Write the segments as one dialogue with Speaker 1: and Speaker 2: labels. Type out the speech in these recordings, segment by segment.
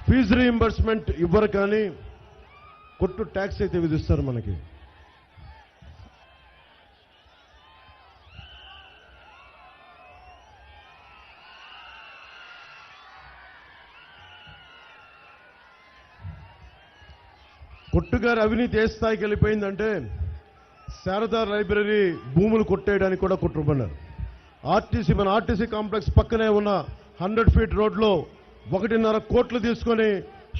Speaker 1: Fee reimbursement ఇవ్వరు, కానీ కొట్టు ట్యాక్స్ అయితే విధిస్తారు మనకి. కొట్టుగారి అవినీతి ఏ స్థాయికి వెళ్ళిపోయిందంటే శారదా లైబ్రరీ భూములు కొట్టేయడానికి కూడా కుట్రపన్నారు. మన ఆర్టీసీ కాంప్లెక్స్ పక్కనే ఉన్న 100 ఫీట్ రోడ్లో 1.5 కోట్లు తీసుకొని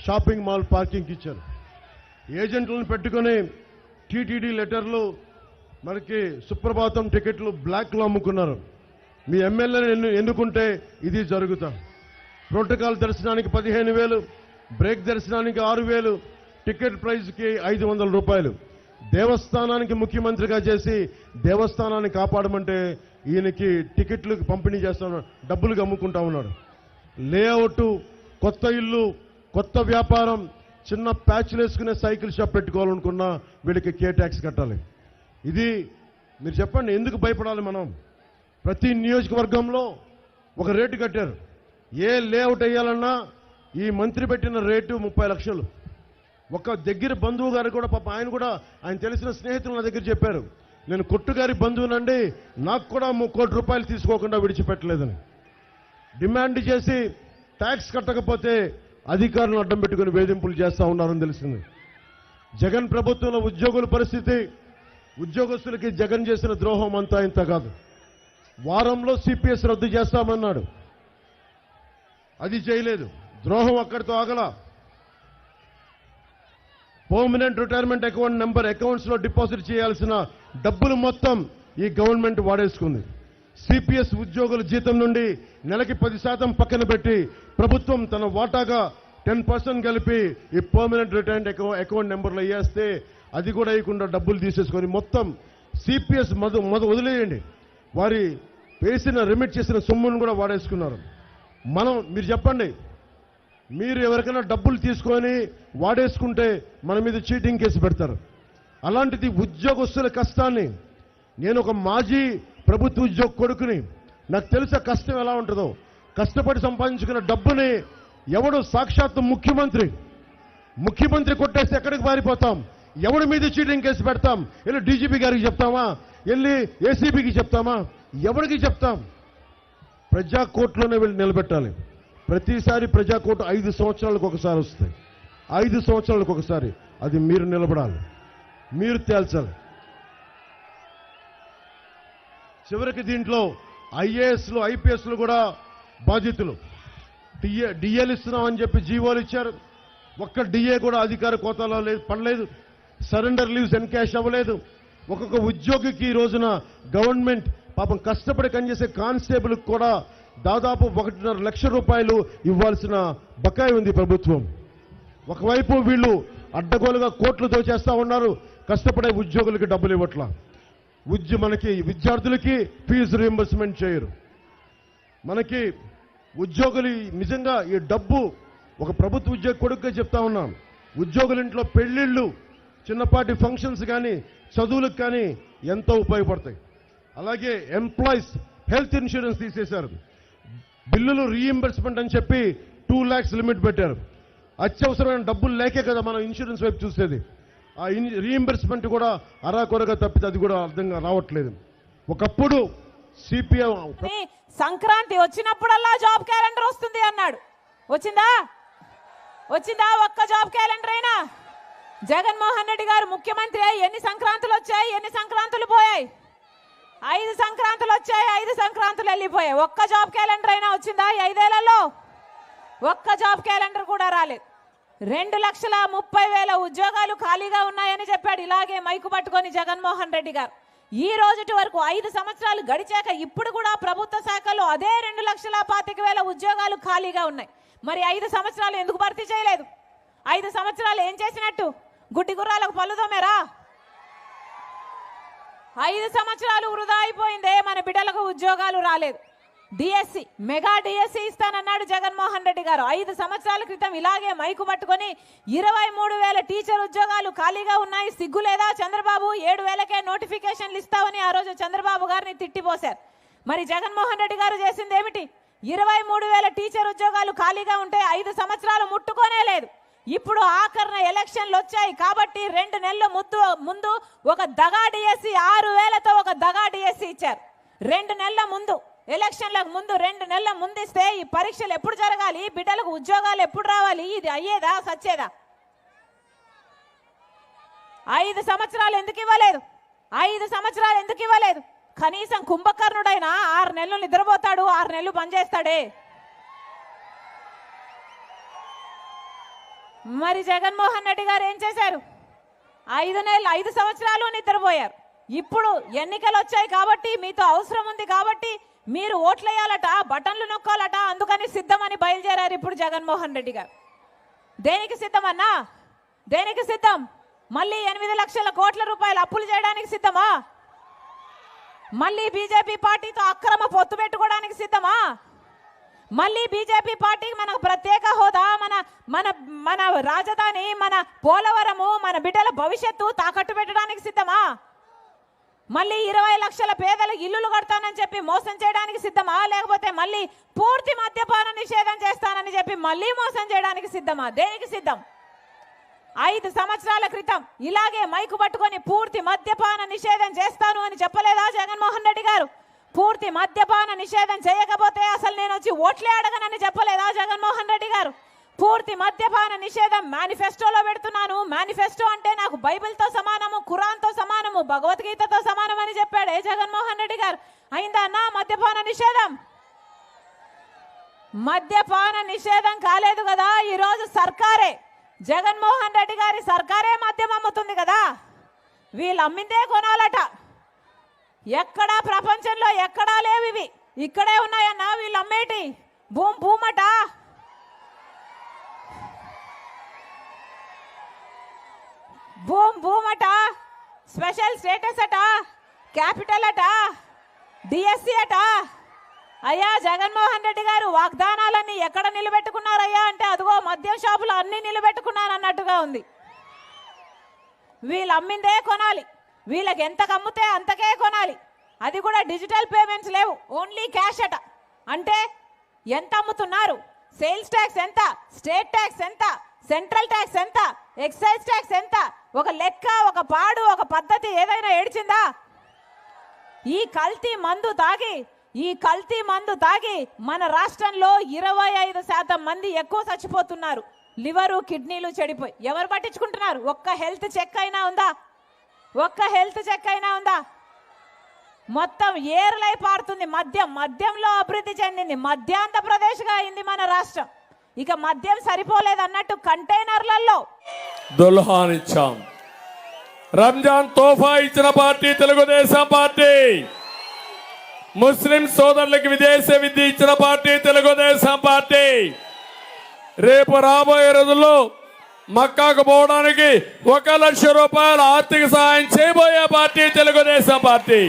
Speaker 1: షాపింగ్ మాల్ పార్కింగ్కి ఇచ్చారు. ఏజెంట్లను పెట్టుకొని టీటీడీ లెటర్లు, మనకి సుప్రభాతం టికెట్లు బ్లాక్లో అమ్ముకున్నారు. మీ ఎమ్మెల్యేని ఎన్నుకుంటే ఇది జరుగుతా. ప్రోటోకాల్ దర్శనానికి 15,000, బ్రేక్ దర్శనానికి 6,000, టికెట్ ప్రైజ్కి 500 రూపాయలు. దేవస్థానానికి ముఖ్యమంత్రిగా చేసి దేవస్థానాన్ని కాపాడమంటే ఈయనకి టికెట్లకు పంపిణీ చేస్తాను, డబ్బులుగా అమ్ముకుంటా ఉన్నాడు. లేఅవుట్, కొత్త ఇల్లు, కొత్త వ్యాపారం, చిన్న ప్యాచ్లు వేసుకునే సైకిల్ షాప్ పెట్టుకోవాలనుకున్నా వీళ్ళకి కే ట్యాక్స్ కట్టాలి. ఇది మీరు చెప్పండి, ఎందుకు భయపడాలి మనం? ప్రతి నియోజకవర్గంలో ఒక రేటు కట్టారు. ఏ లేఅవుట్ వేయాలన్నా ఈ మంత్రి పెట్టిన రేటు 30 లక్షలు. ఒక దగ్గర బంధువు గారు కూడా పాప ఆయన తెలిసిన స్నేహితులు నా దగ్గర చెప్పారు, నేను కొట్టుగారి బంధువునండి, నాకు కూడా 3 కోట్ల రూపాయలు తీసుకోకుండా విడిచిపెట్టలేదని. డిమాండ్ చేసి ట్యాక్స్ కట్టకపోతే అధికారులను అడ్డం పెట్టుకుని వేధింపులు చేస్తూ ఉన్నారని తెలిసింది. జగన్ ప్రభుత్వంలో ఉద్యోగుల పరిస్థితి, ఉద్యోగస్తులకి జగన్ చేసిన ద్రోహం అంతా ఇంత కాదు. వారంలో సిపిఎస్ రద్దు చేస్తామన్నాడు, అది చేయలేదు. ద్రోహం అక్కడితో ఆగల. Permanent retirement account number accounts లో డిపాజిట్ చేయాల్సిన డబ్బులు మొత్తం ఈ గవర్నమెంట్ వాడేసుకుంది. సిపిఎస్ ఉద్యోగుల జీతం నుండి నెలకి 10% పక్కన పెట్టి ప్రభుత్వం తన వాటాగా 10% కలిపి ఈ పర్మనెంట్ రిటైర్మెంట్ అకౌంట్ నెంబర్లో వేస్తే అది కూడా వేయకుండా డబ్బులు తీసేసుకొని మొత్తం సిపిఎస్ వదిలేయండి, వారి వేసిన రిమిట్ చేసిన సొమ్మును కూడా వాడేసుకున్నారు. మీరు చెప్పండి, మీరు ఎవరికైనా డబ్బులు తీసుకొని వాడేసుకుంటే మన మీద చీటింగ్ కేసు పెడతారు. అలాంటిది ఉద్యోగస్తుల కష్టాన్ని, నేను ఒక మాజీ ప్రభుత్వ ఉద్యోగ కొడుకుని, నాకు తెలిసే కష్టం ఎలా ఉంటుందో. కష్టపడి సంపాదించుకున్న డబ్బుని ఎవడు సాక్షాత్తు ముఖ్యమంత్రి కొట్టేస్తే ఎక్కడికి పారిపోతాం? ఎవడి మీద చీటింగ్ కేసు పెడతాం? వెళ్ళి డీజీపీ గారికి చెప్తామా? వెళ్ళి ఏసీబీకి చెప్తామా? ఎవరికి చెప్తాం? ప్రజా కోర్టులోనే వెళ్ళి నిలబెట్టాలి. ప్రతిసారి ప్రజా కోర్టు 5 సంవత్సరాలకు ఒకసారి వస్తాయి. 5 సంవత్సరాలకు ఒకసారి అది మీరు నిలబడాలి, మీరు తేల్చాలి. చివరికి దీంట్లో ఐఏఎస్లు, ఐపీఎస్లు కూడా బాధితులు. డిఏలు ఇస్తున్నామని చెప్పి జీవోలు ఇచ్చారు. ఒక్క డిఏ కూడా అధికార కోతాలో పడలేదు. సరెండర్ లీవ్స్ ఎన్కాష్ అవ్వలేదు. ఒక్కొక్క ఉద్యోగికి ఈ రోజున గవర్నమెంట్ పాపం కష్టపడి పనిచేసే కానిస్టేబుల్కి కూడా దాదాపు 1.5 లక్షల రూపాయలు ఇవ్వాల్సిన బకాయి ఉంది ప్రభుత్వం. ఒకవైపు వీళ్ళు అడ్డగోలుగా కోట్లు దోచేస్తా ఉన్నారు, కష్టపడే ఉద్యోగులకి డబ్బులు ఇవ్వట్లా. మనకి విద్యార్థులకి ఫీజు రీయింబర్స్మెంట్ చేయరు. మనకి ఉద్యోగులు నిజంగా ఈ డబ్బు ఒక ప్రభుత్వ ఉద్యోగ కొడుకుగా చెప్తా ఉన్నాం. ఉద్యోగుల ఇంట్లో పెళ్లిళ్ళు, చిన్నపాటి ఫంక్షన్స్ కానీ, చదువులకు కానీ ఎంతో ఉపయోగపడతాయి. అలాగే ఎంప్లాయీస్ హెల్త్ ఇన్సూరెన్స్ తీసేశారు. బిల్లులు రీయింబర్స్మెంట్ అని చెప్పి 2 lakhs లిమిట్ పెట్టారు. అత్యవసరమైన డబ్బులు లేకే కదా మనం ఇన్సూరెన్స్ వైపు చూసేది. ఆ రీయింబర్స్మెంట్ కూడా అరాకొరగా తప్పితే అది కూడా అర్థంగా రావట్లేదు. ఒకప్పుడు సిపిఎం
Speaker 2: సంక్రాంతి వచ్చినప్పుడల్లా జాబ్ క్యాలెండర్ వస్తుంది అన్నాడు. వచ్చిందా? ఒక్క జాబ్ క్యాలెండర్ అయినా? జగన్మోహన్ రెడ్డి గారు ముఖ్యమంత్రి అయ్యి ఎన్ని సంక్రాంతులు వచ్చాయి, ఎన్ని సంక్రాంతులు పోయాయి? 5 సంక్రాంతులు వచ్చాయి, 5 సంక్రాంతులు వెళ్ళిపోయాయి. ఒక్క జాబ్ క్యాలెండర్ అయినా వచ్చిందా ఈ 5 ఏళ్లలో? ఒక్క జాబ్ క్యాలెండర్ కూడా రాలేదు. 2,30,000 ఉద్యోగాలు ఖాళీగా ఉన్నాయని చెప్పాడు ఇలాగే మైకు పట్టుకొని జగన్మోహన్ రెడ్డి గారు. ఈ రోజుటి వరకు 5 సంవత్సరాలు గడిచాక ఇప్పుడు కూడా ప్రభుత్వ శాఖలో అదే 2,25,000 ఉద్యోగాలు ఖాళీగా ఉన్నాయి. మరి 5 సంవత్సరాలు ఎందుకు భర్తీ చేయలేదు? 5 సంవత్సరాలు ఏం చేసినట్టు? గుడ్డి గుర్రాలకు పళ్ళుదోమేరా? 5 సంవత్సరాలు వృధా అయిపోయిందే, మన బిడ్డలకు ఉద్యోగాలు రాలేదు. డిఎస్సి, మెగా డిఎస్సి ఇస్తానన్నాడు జగన్మోహన్ రెడ్డి గారు. 5 సంవత్సరాల క్రితం ఇలాగే మైకు పట్టుకొని 23,000 టీచర్ ఉద్యోగాలు ఖాళీగా ఉన్నాయి, సిగ్గు లేదా చంద్రబాబు, 7,000కే నోటిఫికేషన్లు ఇస్తామని ఆ రోజు చంద్రబాబు గారిని తిట్టిపోశారు. మరి జగన్మోహన్ రెడ్డి గారు చేసింది ఏమిటి? 23,000 టీచర్ ఉద్యోగాలు ఖాళీగా ఉంటే 5 సంవత్సరాలు ముట్టుకోనే లేదు. ఇప్పుడు ఆఖరణ ఎలక్షన్లు వచ్చాయి కాబట్టి 2 నెలల ముందు ఒక దగా డిఎస్సి 6,000తో ఒక దగా డిఎస్సి ఇచ్చారు. 2 నెలల ముందు, ఎలక్షన్లకు ముందు 2 నెలల ముందు ఇస్తే ఈ పరీక్షలు ఎప్పుడు జరగాలి, బిడ్డలకు ఉద్యోగాలు ఎప్పుడు రావాలి? ఇది అయ్యేదా సచ్చేదా? 5 సంవత్సరాలు ఎందుకు ఇవ్వలేదు? 5 సంవత్సరాలు ఎందుకు ఇవ్వలేదు? కనీసం కుంభకర్ణుడైనా 6 నెలలు నిద్రపోతాడు, 6 నెలలు పనిచేస్తాడే. మరి జగన్మోహన్ రెడ్డి గారు ఏం చేశారు? 5 సంవత్సరాలు నిద్రపోయారు. ఇప్పుడు ఎన్నికలు వచ్చాయి కాబట్టి, మీతో అవసరం ఉంది కాబట్టి మీరు ఓట్లేయాలట, బటన్లు నొక్కాలట, అందుకని సిద్ధమని బయలుదేరారు ఇప్పుడు జగన్మోహన్ రెడ్డి గారు. దేనికి సిద్ధమన్నా? దేనికి సిద్ధం? మళ్ళీ 8 లక్షల కోట్ల రూపాయలు అప్పులు చేయడానికి సిద్ధమా? మళ్ళీ బీజేపీ పార్టీతో అక్రమ పొత్తు పెట్టుకోవడానికి సిద్ధమా? మళ్ళీ బీజేపీ పార్టీకి మనకు ప్రత్యేక హోదా, మన మన మన రాజధాని, మన పోలవరము, మన బిడ్డల భవిష్యత్తు తాకట్టు పెట్టడానికి సిద్ధమా? మళ్ళీ 20 లక్షల పేదలు ఇల్లులు కడతానని చెప్పి మోసం చేయడానికి సిద్ధమా? లేకపోతే మళ్ళీ పూర్తి మద్యపాన నిషేధం చేస్తానని చెప్పి మళ్ళీ మోసం చేయడానికి సిద్ధమా? దేనికి సిద్ధం? 5 సంవత్సరాల క్రితం ఇలాగే మైకు పట్టుకొని పూర్తి మద్యపాన నిషేధం చేస్తాను అని చెప్పలేదా జగన్మోహన్ రెడ్డి గారు? పూర్తి మద్యపాన నిషేధం చేయకపోతే అసలు నేను వచ్చి ఓట్లే అడగనని చెప్పలేదా జగన్మోహన్ రెడ్డి గారు? పూర్తి మద్యపాన నిషేధం మేనిఫెస్టోలో పెడుతున్నాను, మేనిఫెస్టో అంటే నాకు బైబిల్తో సమానము, ఖురాన్తో సమానము, భగవద్గీతతో సమానం అని చెప్పాడే జగన్మోహన్ రెడ్డి గారు. అయిందా అన్న మద్యపాన నిషేధం? మద్యపాన నిషేధం కాలేదు కదా. ఈరోజు సర్కారే, జగన్మోహన్ రెడ్డి గారి సర్కారే మద్యం అమ్ముతుంది కదా. వీళ్ళు అమ్మిందే కొనాలట. ఎక్కడా ప్రపంచంలో ఎక్కడా లేవు ఇవి, ఇక్కడే ఉన్నాయన్నా వీళ్ళు అమ్మేటి. భూమట, భూమట, స్పెషల్ స్టేటస్ అట, క్యాపిటల్ అట, డిఎస్సి అట. అయ్యా జగన్మోహన్ రెడ్డి గారు వాగ్దానాలన్నీ ఎక్కడ నిలబెట్టుకున్నారయ్యా అంటే అదిగో మద్యం షాపులు అన్ని నిలబెట్టుకున్నారు అన్నట్టుగా ఉంది. వీళ్ళు అమ్మిందే కొనాలి, వీళ్ళకి ఎంత కమ్ముతే అంతకే కొనాలి. అది కూడా డిజిటల్ పేమెంట్స్ లేవు, ఓన్లీ క్యాష్ అట. అంటే ఎంత అమ్ముతున్నారు? సేల్స్ ట్యాక్స్ ఎంత, స్టేట్ ట్యాక్స్ ఎంత, సెంట్రల్ ట్యాక్స్ ఎంత, ఎక్సైజ్ ట్యాక్స్ ఎంత? ఒక లెక్క, ఒక పాడు, ఒక పద్ధతి ఏదైనా ఏడ్చిందా? ఈ కల్తీ మందు తాగి మన రాష్ట్రంలో 25% మంది ఎక్కువ చచ్చిపోతున్నారు. లివరు, కిడ్నీలు చెడిపోయి. ఎవరు పట్టించుకుంటున్నారు? ఒక్క హెల్త్ చెక్ అయినా ఉందా? ఒక్క హెల్త్ చెక్ అయినా ఉందా? మొత్తం ఏరులై పారుతుంది మద్యంలో అభివృద్ధి చెందింది. మధ్యాంధ్రప్రదేశ్గా అయింది మన రాష్ట్రం. ఇక మద్యం సరిపోలేదు అన్నట్టు కంటైనర్లలో
Speaker 3: దుల్హానిచ్చాం. రంజాన్ తోఫా ఇచ్చిన పార్టీ తెలుగుదేశం పార్టీ. ముస్లిం సోదరులకు విదేశీ విద్య ఇచ్చిన పార్టీ తెలుగుదేశం పార్టీ. రేపు రాబోయే రోజుల్లో మక్కాకు పోవడానికి 1 లక్ష రూపాయల ఆర్థిక సహాయం చేయబోయే party Telugu Desam party.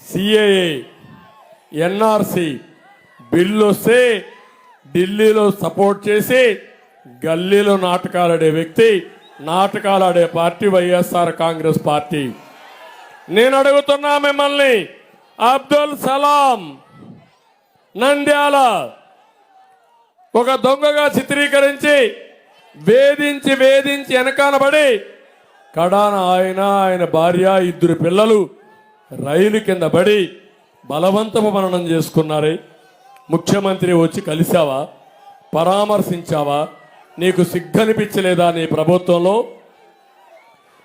Speaker 3: CAA, NRC bill వస్తే ఢిల్లీలో సపోర్ట్ చేసి గల్లీలో నాటకాలాడే వ్యక్తి, నాటకాలాడే పార్టీ వైఎస్ఆర్ కాంగ్రెస్ పార్టీ. నేను అడుగుతున్నా మిమ్మల్ని, అబ్దుల్ సలాం నంద్యాల ఒక దొంగగా చిత్రీకరించి వేధించి వెనకానబడి కడాన ఆయన భార్య 2 పిల్లలు రైలు కింద పడి బలవంతపు మరణం చేసుకున్నారే. ముఖ్యమంత్రి వచ్చి కలిశావా? పరామర్శించావా? నీకు సిగ్గనిపించలేదా నీ ప్రభుత్వంలో?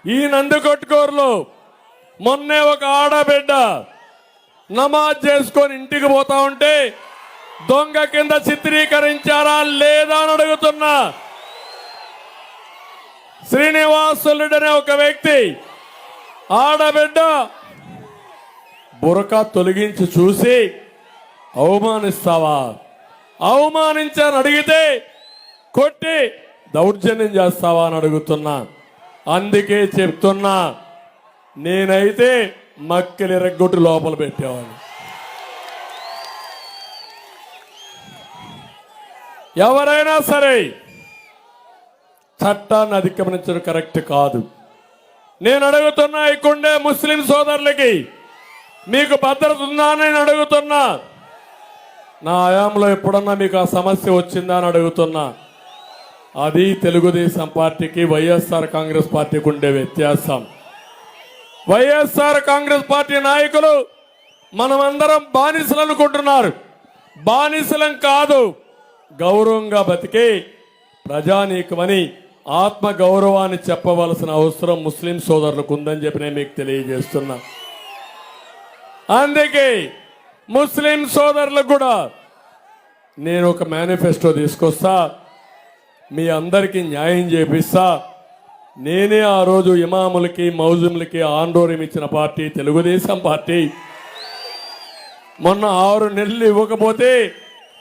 Speaker 3: ఈ నందికొట్కూరులో మొన్నే ఒక ఆడబిడ్డ నమాజ్ చేసుకొని ఇంటికి పోతా ఉంటే దొంగ కింద చిత్రీకరించారా లేదా అని అడుగుతున్నా. శ్రీనివాసులుడు అనే ఒక వ్యక్తి ఆడబిడ్డ బురకా తొలగించి చూసి అవమానిస్తావా? అవమానించని అడిగితే కొట్టి దౌర్జన్యం చేస్తావా అని అడుగుతున్నా. అందుకే చెప్తున్నా, నేనైతే మక్కిలి రెగ్గొట్టు లోపల పెట్టేవాడిని. ఎవరైనా సరే చట్టాన్ని అధిగమించడం కరెక్ట్ కాదు. నేను అడుగుతున్నా ఇక్కడే ముస్లిం సోదరులకి, మీకు భద్రత ఉందా అని నేను అడుగుతున్నా. నా హయాంలో ఎప్పుడన్నా మీకు ఆ సమస్య వచ్చిందా అని అడుగుతున్నా. అది తెలుగుదేశం పార్టీకి వైఎస్ఆర్ కాంగ్రెస్ పార్టీకి ఉండే వ్యత్యాసం. వైఎస్ఆర్ కాంగ్రెస్ పార్టీ నాయకులు మనమందరం బానిసలు అనుకుంటున్నారు. బానిసలం కాదు, గౌరవంగా బతికే ప్రజానీకమని ఆత్మ గౌరవాన్ని చెప్పవలసిన అవసరం ముస్లిం సోదరులకు ఉందని చెప్పి నేను మీకు తెలియజేస్తున్నా. అందుకే ముస్లిం సోదరులకు కూడా నేను ఒక మేనిఫెస్టో తీసుకొస్తా, మీ అందరికీ న్యాయం చేపిస్తా. నేనే ఆ రోజు ఇమాములకి మౌజుములకి ఆందోళన ఇచ్చిన పార్టీ తెలుగుదేశం పార్టీ. మొన్న 6 నెలలు ఇవ్వకపోతే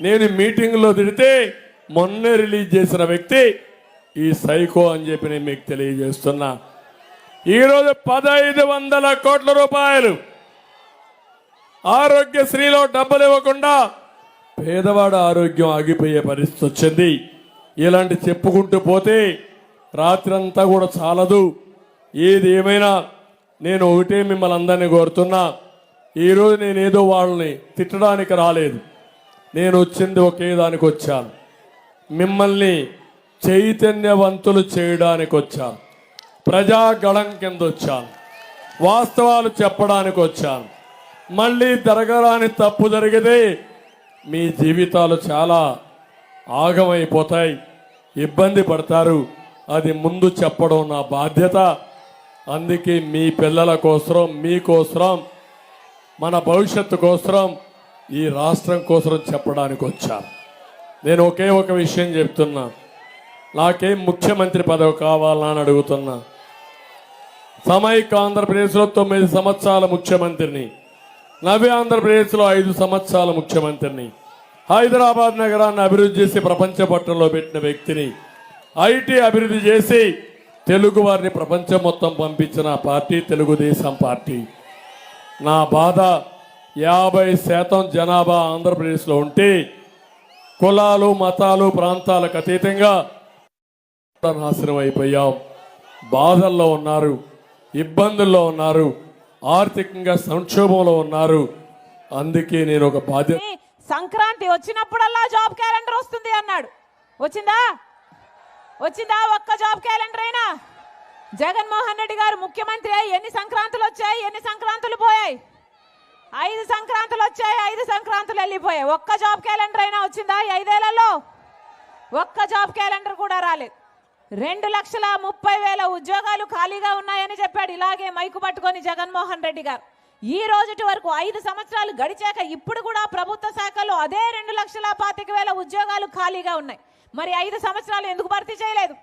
Speaker 3: నేను మీటింగ్లో తిడితే మొన్నే రిలీజ్ చేసిన వ్యక్తి ఈ సైకో అని చెప్పి నేను మీకు తెలియజేస్తున్నా. ఈరోజు 1500 కోట్ల రూపాయలు ఆరోగ్యశ్రీలో డబ్బులు ఇవ్వకుండా పేదవాడు ఆరోగ్యం ఆగిపోయే పరిస్థితి వచ్చింది. ఇలాంటి చెప్పుకుంటూ పోతే రాత్రంతా కూడా చాలదు. ఏది ఏమైనా నేను ఒకటే మిమ్మల్ని అందరినీ కోరుతున్నా. ఈరోజు నేనేదో వాళ్ళని తిట్టడానికి రాలేదు. నేను వచ్చింది ఒకే దానికి వచ్చాను, మిమ్మల్ని చైతన్యవంతులు చేయడానికి వచ్చాను. ప్రజాగళం కింద వచ్చాను, వాస్తవాలు చెప్పడానికి వచ్చాను. మళ్ళీ జరగరాని తప్పు జరిగితే మీ జీవితాలు చాలా ఆగమైపోతాయి, ఇబ్బంది పడతారు. అది ముందు చెప్పడం నా బాధ్యత. అందుకే మీ పిల్లల కోసం, మీకోసం, మన భవిష్యత్తు కోసం, ఈ రాష్ట్రం కోసం చెప్పడానికి వచ్చాను. నేను ఒకే ఒక విషయం చెప్తున్నా, నాకేం ముఖ్యమంత్రి పదవి కావాలని అడుగుతున్నా. సమైక్య ఆంధ్రప్రదేశ్లో 9 సంవత్సరాల ముఖ్యమంత్రిని, నవ్య ఆంధ్రప్రదేశ్లో 5 సంవత్సరాల ముఖ్యమంత్రిని, హైదరాబాద్ నగరాన్ని అభివృద్ధి చేసి ప్రపంచ పట్టణంలో పెట్టిన వ్యక్తిని, ఐటీ అభివృద్ధి చేసి తెలుగు వారిని ప్రపంచం మొత్తం పంపించిన పార్టీ తెలుగుదేశం పార్టీ. నా బాధ 50% జనాభా ఆంధ్రప్రదేశ్లో ఉంటే కులాలు, మతాలు, ప్రాంతాలకు అతీతంగా నాశనం అయిపోయాం. బాధల్లో ఉన్నారు, ఇబ్బందుల్లో ఉన్నారు, ఆర్థికంగా సంక్షోభంలో ఉన్నారు. అందుకే నేను ఒక బాధ్యత.
Speaker 2: సంక్రాంతి వచ్చినప్పుడల్లా జాబ్ క్యాలెండర్ వస్తుంది అన్నాడు. వచ్చిందా? ఒక్క జాబ్ క్యాలెండర్ అయినా? జగన్మోహన్ రెడ్డి గారు ముఖ్యమంత్రి అయ్యి ఎన్ని సంక్రాంతులు వచ్చాయి, ఎన్ని సంక్రాంతులు పోయాయి? 5 సంక్రాంతులు వచ్చాయి, 5 సంక్రాంతులు వెళ్ళిపోయాయి. ఒక్క జాబ్ క్యాలెండర్ అయినా వచ్చిందా ఈ 5 ఏళ్లలో? ఒక్క జాబ్ క్యాలెండర్ కూడా రాలేదు. 2,30,000 ఉద్యోగాలు ఖాళీగా ఉన్నాయని చెప్పాడు ఇలాగే మైకు పట్టుకొని జగన్మోహన్ రెడ్డి గారు. ఈ రోజుటి వరకు 5 సంవత్సరాలు గడిచాక ఇప్పుడు కూడా ప్రభుత్వ శాఖలో అదే 2,25,000 ఉద్యోగాలు ఖాళీగా ఉన్నాయి. మరి 5 సంవత్సరాలు ఎందుకు భర్తీ చేయలేదు?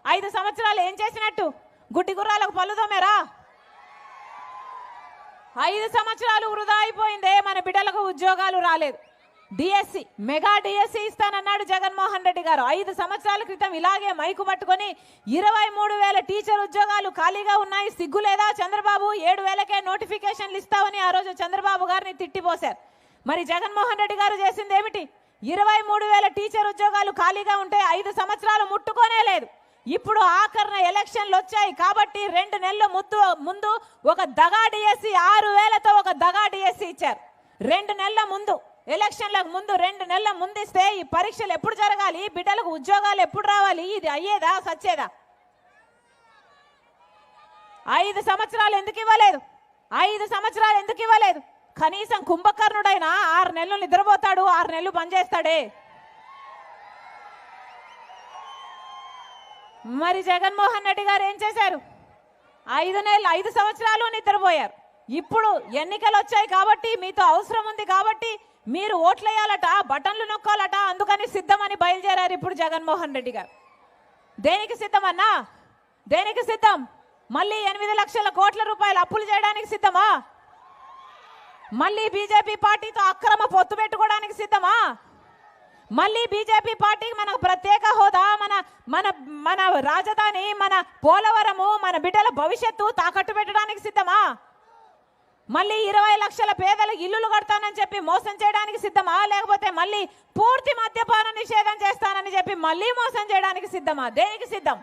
Speaker 2: 5 సంవత్సరాలు ఏం చేసినట్టు? గుడ్డి గుర్రాలకు పళ్ళుదోమేరా? 5 సంవత్సరాలు వృధా అయిపోయిందే, మన బిడ్డలకు ఉద్యోగాలు రాలేదు. డిఎస్సి, మెగా డిఎస్సి ఇస్తానన్నాడు జగన్మోహన్ రెడ్డి గారు. 5 సంవత్సరాల క్రితం ఇలాగే మైకు పట్టుకొని 23,000 టీచర్ ఉద్యోగాలు ఖాళీగా ఉన్నాయి, సిగ్గు లేదా చంద్రబాబు, 7,000కే నోటిఫికేషన్లు ఇస్తావని ఆ రోజు చంద్రబాబు గారిని తిట్టిపోశారు. మరి జగన్మోహన్ రెడ్డి గారు చేసింది ఏమిటి? 23,000 టీచర్ ఉద్యోగాలు ఖాళీగా ఉంటే 5 సంవత్సరాలు ముట్టుకోనే లేదు. ఇప్పుడు ఆఖరణ ఎలక్షన్లు వచ్చాయి కాబట్టి 2 నెలల ముందు ఒక దగా డిఎస్సి 6,000తో ఒక దగా డిఎస్సి ఇచ్చారు. 2 నెలల ముందు, ఎలక్షన్లకు ముందు 2 నెలల ముందు ఇస్తే ఈ పరీక్షలు ఎప్పుడు జరగాలి, బిడ్డలకు ఉద్యోగాలు ఎప్పుడు రావాలి? ఇది అయ్యేదా సచ్చేదా? 5 సంవత్సరాలు ఎందుకు ఇవ్వలేదు? 5 సంవత్సరాలు ఎందుకు ఇవ్వలేదు? కనీసం కుంభకర్ణుడైనా 6 నెలలు నిద్రపోతాడు, 6 నెలలు పనిచేస్తాడే. మరి జగన్మోహన్ రెడ్డి గారు ఏం చేశారు? 5 సంవత్సరాలు నిద్రపోయారు. ఇప్పుడు ఎన్నికలు వచ్చాయి కాబట్టి, మీతో అవసరం ఉంది కాబట్టి మీరు ఓట్లేయాలట, బటన్లు నొక్కాలట, అందుకని సిద్ధమని బయలుదేరారు ఇప్పుడు జగన్మోహన్ రెడ్డి గారు. దేనికి సిద్ధమన్నా? దేనికి సిద్ధం? మళ్ళీ 8 లక్షల కోట్ల రూపాయలు అప్పులు చేయడానికి సిద్ధమా? మళ్ళీ బీజేపీ పార్టీతో అక్రమ పొత్తు పెట్టుకోవడానికి సిద్ధమా? మళ్ళీ బీజేపీ పార్టీకి మనకు ప్రత్యేక హోదా, మన రాజధాని, మన పోలవరము, మన బిడ్డల భవిష్యత్తు తాకట్టు పెట్టడానికి సిద్ధమా? మళ్ళీ 20 లక్షల పేదలు ఇల్లులు కడతానని చెప్పి మోసం చేయడానికి సిద్ధమా? లేకపోతే మళ్ళీ పూర్తి మద్యపాన నిషేధం చేస్తానని చెప్పి మళ్ళీ మోసం చేయడానికి సిద్ధమా? దేనికి సిద్ధం?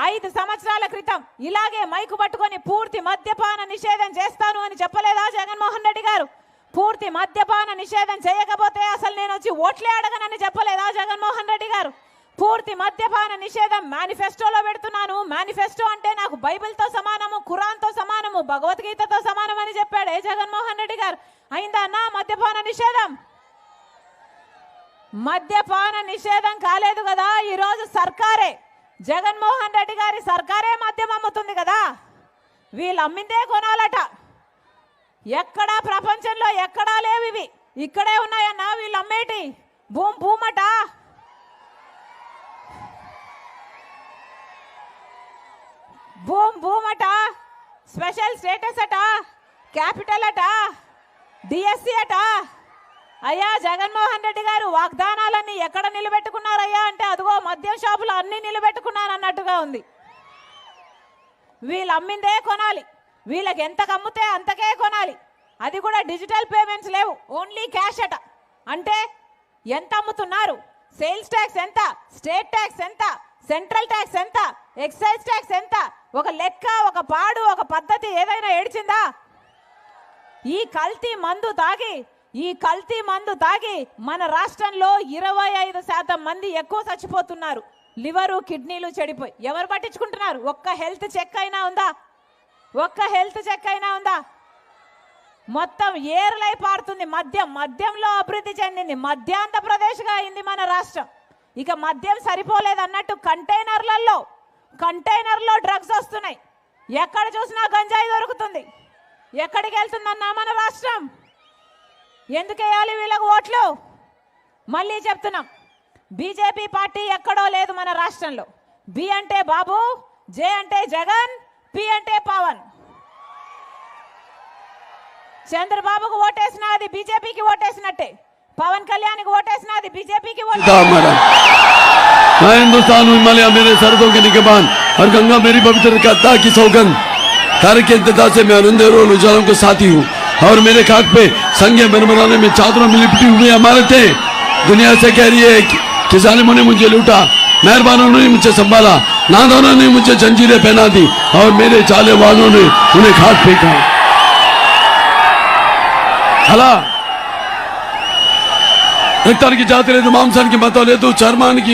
Speaker 2: 5 సంవత్సరాల క్రితం ఇలాగే మైకు పట్టుకొని పూర్తి మద్యపాన నిషేధం చేస్తాను అని చెప్పలేదా జగన్మోహన్ రెడ్డి గారు? పూర్తి మద్యపాన నిషేధం చేయకపోతే అసలు నేను వచ్చి ఓట్లే అడగనని చెప్పలేదా జగన్మోహన్ రెడ్డి గారు? పూర్తి మద్యపాన నిషేధం మేనిఫెస్టోలో పెడుతున్నాను. మేనిఫెస్టో అంటే నాకు బైబిల్తో సమానము, ఖురాన్తో సమానము, భగవద్గీతతో సమానం అని చెప్పాడే జగన్మోహన్ రెడ్డి గారు. అయిందా అన్న మద్యపాన నిషేధం? మద్యపాన నిషేధం కాలేదు కదా. ఈరోజు సర్కారే, జగన్మోహన్ రెడ్డి గారి సర్కారే మద్యం అమ్ముతుంది కదా. వీళ్ళు అమ్మిందే కొనాలట. ఎక్కడా ప్రపంచంలో ఎక్కడా లేవు ఇవి, ఇక్కడే ఉన్నాయన్నా వీళ్ళు అమ్మేటి. భూమట, భూమట, స్పెషల్ స్టేటస్ అట, క్యాపిటల్ అట, డిఎస్సి అట. అయ్యా జగన్మోహన్ రెడ్డి గారు వాగ్దానాలన్నీ ఎక్కడ నిలబెట్టుకున్నారయ్యా అంటే అదిగో మద్యం షాపులు అన్ని నిలబెట్టుకున్నారు అన్నట్టుగా ఉంది. వీళ్ళు అమ్మిందే కొనాలి, వీళ్ళకి ఎంత కమ్ముతే అంతకే కొనాలి. అది కూడా డిజిటల్ పేమెంట్స్ లేవు, ఓన్లీ క్యాష్ అట. అంటే ఎంత అమ్ముతున్నారు, సేల్స్ ట్యాక్స్ ఎంత, స్టేట్ ట్యాక్స్ ఎంత, సెంట్రల్ ట్యాక్స్ ఎంత, ఎక్సైజ్ ట్యాక్స్ ఎంత, ఒక లెక్క, ఒక పాడు, ఒక పద్ధతి ఏదైనా ఏడ్చిందా? ఈ కల్తీ మందు తాగి మన రాష్ట్రంలో 25% మంది ఎక్కువ చచ్చిపోతున్నారు. లివరు, కిడ్నీలు చెడిపోయి. ఎవరు పట్టించుకుంటున్నారు? ఒక్క హెల్త్ చెక్ అయినా ఉందా? మొత్తం ఏర్లై పారుతుంది మద్యంలో అభివృద్ధి చెందింది. మధ్యాంధ్రప్రదేశ్గా అయింది మన రాష్ట్రం. ఇక మద్యం సరిపోలేదు అన్నట్టు కంటైనర్లో డ్రగ్స్ వస్తున్నాయి. ఎక్కడ చూసినా గంజాయి దొరుకుతుంది. ఎక్కడికి వెళ్తుందన్నా మన రాష్ట్రం? ఎందుకు వేయాలి వీళ్ళకు ఓట్లు? మళ్ళీ చెప్తున్నాం, బీజేపీ పార్టీ ఎక్కడో లేదు మన రాష్ట్రంలో. బి అంటే బాబు, జే అంటే జగన్, పి అంటే పవన్. చంద్రబాబుకు ఓటేసినా అది బీజేపీకి ఓటేసినట్టే, పవన్ కళ్యాణ్కి ఓటేసినా అది బీజేపీకి ఓటేసినట్టే.
Speaker 4: हिंदुस्तान हिमालय मेरे सरहदों के निगहबान और गंगा मेरी पवित्र कथा की सौगंध। कार्य के इंतजार से मैं अंधेरों और उजालों के साथी हूँ और मेरे खाक पे संगे मरमराने में चादरों में लिपटी हुई इमारतें दुनिया से कह रही है कि जालिमों ने मुझे लूटा, मेहरबानों ने मुझे संभाला, नादानों ने मुझे जंजीरें पहना दी और मेरे चाले वालों ने उन्हें खाक फेंका। अला రక్తానికి జాతి లేదు, మాంసానికి మతం లేదు, చర్మానికి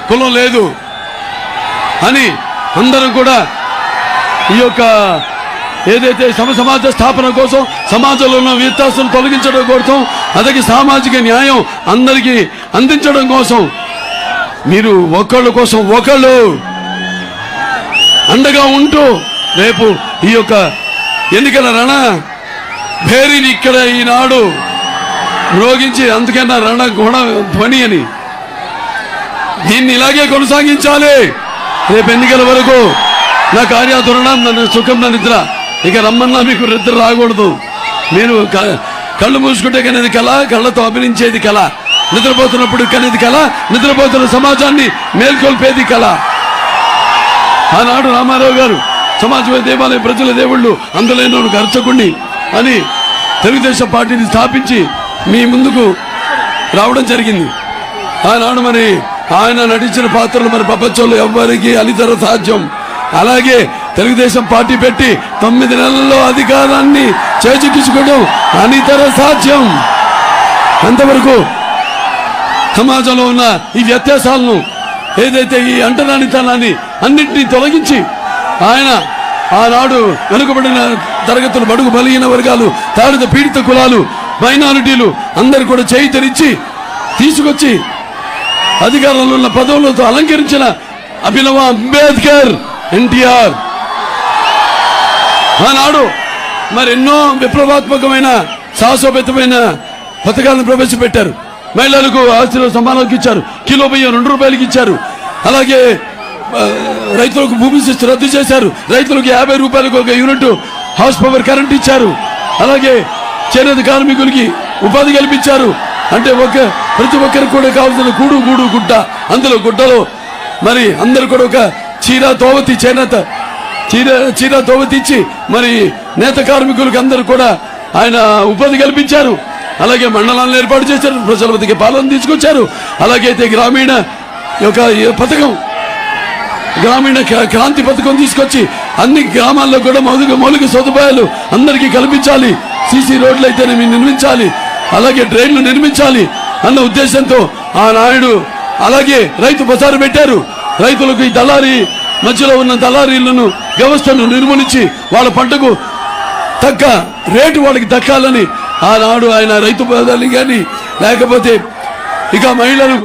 Speaker 4: కులం లేదు అని అందరం కూడా ఈ యొక్క ఏదైతే సమాజ స్థాపన కోసం, సమాజంలో ఉన్న వ్యత్యాసం తొలగించడం కోసం, అలాగే సామాజిక న్యాయం అందరికీ అందించడం కోసం మీరు ఒకళ్ళ కోసం ఒకళ్ళు అండగా ఉంటూ రేపు ఈ యొక్క ఎన్నికల రణ భేరీని ఇక్కడ ఈనాడు రోగించి, అందుకన్నా రణ గుణ ధ్వని అని దీన్ని ఇలాగే కొనసాగించాలి. రేపు ఎన్నికల వరకు నా కార్యాచరణ, నా సుఖం, నా నిద్ర. ఇక రమ్మన్నా మీకు నిద్ర రాకూడదు. మీరు కళ్ళు మూసుకుంటే కనేది కళ, కళ్ళతో అభినయించేది కళ. నిద్రపోతున్నప్పుడు కనేది కళ, నిద్రపోతున్న సమాజాన్ని మేల్కొల్పేది కళ. ఆనాడు రామారావు గారు సమాజమే దేవాలయ ప్రజల దేవుళ్ళు అందులో అర్చకుణ్ణి అని తెలుగుదేశం పార్టీని స్థాపించి మీ ముందుకు రావడం జరిగింది. ఆనాడు మరి ఆయన నటించిన పాత్రలు మరి ప్రపంచంలో ఎవ్వరికి అనితర సాధ్యం. అలాగే తెలుగుదేశం పార్టీ పెట్టి 9 నెలల్లో అధికారాన్ని చేజిక్కించుకోవడం అనితర సాధ్యం. అంతవరకు సమాజంలో ఉన్న ఈ వ్యత్యాసాలను, ఏదైతే ఈ అంటరానితనాన్ని అన్నింటినీ తొలగించి ఆయన ఆనాడు వెనుకబడిన తరగతులు, బడుగు బలహీన వర్గాలు, తాడిత పీడిత కులాలు, మైనారిటీలు అందరు కూడా చేయితనిచ్చి తీసుకొచ్చి అధికారంలో ఉన్న పదవులతో అలంకరించిన అభినవ అంబేద్కర్, ఎన్టీఆర్ ఆనాడు మరి ఎన్నో విప్లవాత్మకమైన సాహసోపేతమైన పథకాలను ప్రవేశపెట్టారు. మహిళలకు ఆస్తిలో సమానంకి ఇచ్చారు, కిలో బియ్యం 2 రూపాయలకి ఇచ్చారు. అలాగే రైతులకు భూమి శిస్తు రద్దు చేశారు, రైతులకు 50 రూపాయలకు ఒక యూనిట్ హౌస్ పవర్ కరెంట్ ఇచ్చారు. అలాగే చేనేత కార్మికులకి ఉపాధి కల్పించారు. అంటే ప్రతి ఒక్కరికి కూడా కావాల్సిన గూడు గుడ్డ, అందులో గుడ్డలో మరి అందరూ కూడా ఒక చీర తోవతి ఇచ్చి మరి నేత కార్మికులకు అందరూ కూడా ఆయన ఉపాధి కల్పించారు. అలాగే మండలాలను ఏర్పాటు చేశారు, ప్రజల వద్దకి పాలన తీసుకొచ్చారు. అలాగైతే గ్రామీణ యొక్క పథకం గ్రామీణ క్రాంతి పథకం తీసుకొచ్చి అన్ని గ్రామాల్లో కూడా మౌలిక సదుపాయాలు అందరికీ కల్పించాలి. సీసీ రోడ్లు అయితే నిర్మించాలి, అలాగే డ్రైన్లు నిర్మించాలి అన్న ఉద్దేశంతో ఆ నాయుడు అలాగే రైతు బజారు పెట్టారు. రైతులకు ఈ దళారీ మధ్యలో ఉన్న దళారీలను వ్యవస్థను నిర్మూలించి వాళ్ళ పంటకు తగ్గ రేటు వాళ్ళకి దక్కాలని ఆనాడు ఆయన రైతు బజార్లు కానీ లేకపోతే ఇక మహిళలు